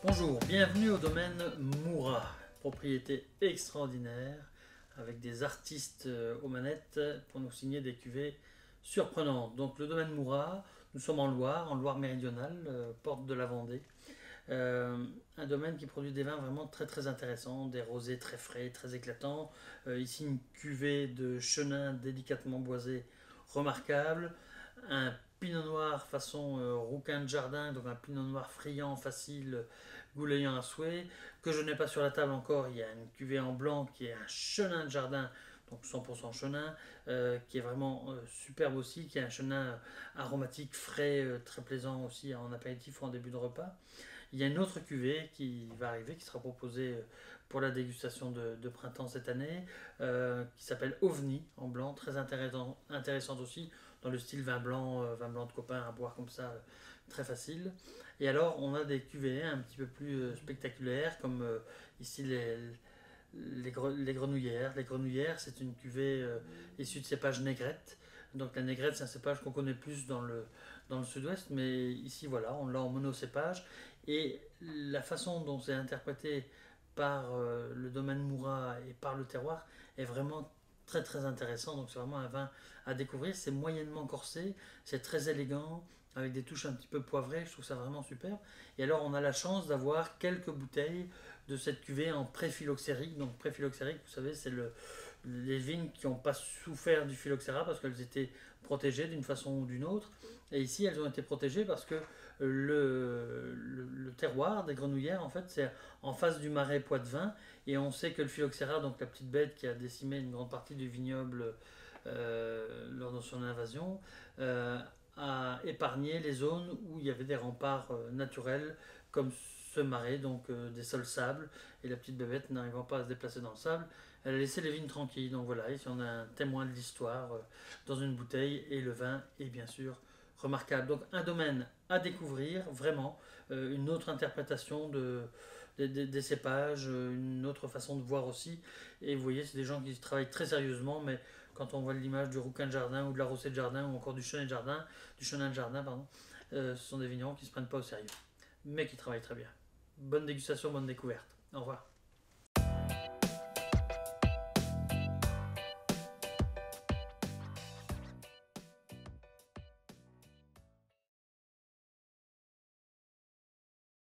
Bonjour, bienvenue au domaine Moura, propriété extraordinaire avec des artistes aux manettes pour nous signer des cuvées surprenantes. Donc le domaine Moura, nous sommes en Loire méridionale, porte de la Vendée. Un domaine qui produit des vins vraiment très très intéressants, des rosés très frais, très éclatants. Ici une cuvée de chenin délicatement boisé remarquable, un pinot noir façon rouquin de jardin, donc un pinot noir friand, facile, goulayant à souhait, que je n'ai pas sur la table encore. Il y a une cuvée en blanc qui est un chenin de jardin, donc 100% chenin, qui est vraiment superbe aussi, qui est un chenin aromatique, frais, très plaisant aussi en apéritif ou en début de repas. Il y a une autre cuvée qui va arriver, qui sera proposée pour la dégustation de printemps cette année, qui s'appelle OVNI en blanc, très intéressante aussi, dans le style vin blanc de copain à boire comme ça, très facile. Et alors, on a des cuvées un petit peu plus spectaculaires, comme ici les grenouillères. Les grenouillères, c'est une cuvée issue de cépage négrette. Donc la négrette, c'est un cépage qu'on connaît plus dans le sud-ouest, mais ici, voilà, on l'a en monocépage. Et la façon dont c'est interprété par le domaine Moura et par le terroir est vraiment très très intéressant. Donc c'est vraiment un vin à découvrir. C'est moyennement corsé, c'est très élégant, avec des touches un petit peu poivrées. Je trouve ça vraiment superbe. Et alors on a la chance d'avoir quelques bouteilles de cette cuvée en pré-phylloxérique. Donc pré-phylloxérique, vous savez, c'est les vignes qui n'ont pas souffert du phylloxéra parce qu'elles étaient protégées d'une façon ou d'une autre. Et ici, elles ont été protégées parce que le terroir des grenouillères, en fait, c'est en face du marais Poitevin. Et on sait que le phylloxéra, donc la petite bête qui a décimé une grande partie du vignoble lors de son invasion, a épargné les zones où il y avait des remparts naturels comme ce marais, donc des sols sables. Et la petite bébête, n'arrivant pas à se déplacer dans le sable, elle a laissé les vignes tranquilles. Donc voilà, ici on a un témoin de l'histoire dans une bouteille et le vin est bien sûr remarquable. Donc un domaine à découvrir, vraiment, une autre interprétation des cépages, une autre façon de voir aussi. Et vous voyez, c'est des gens qui travaillent très sérieusement, mais quand on voit l'image du rouquin de jardin ou de la rosée de jardin ou encore du chenin de jardin, pardon, ce sont des vignerons qui ne se prennent pas au sérieux, mais qui travaillent très bien. Bonne dégustation, bonne découverte. Au revoir.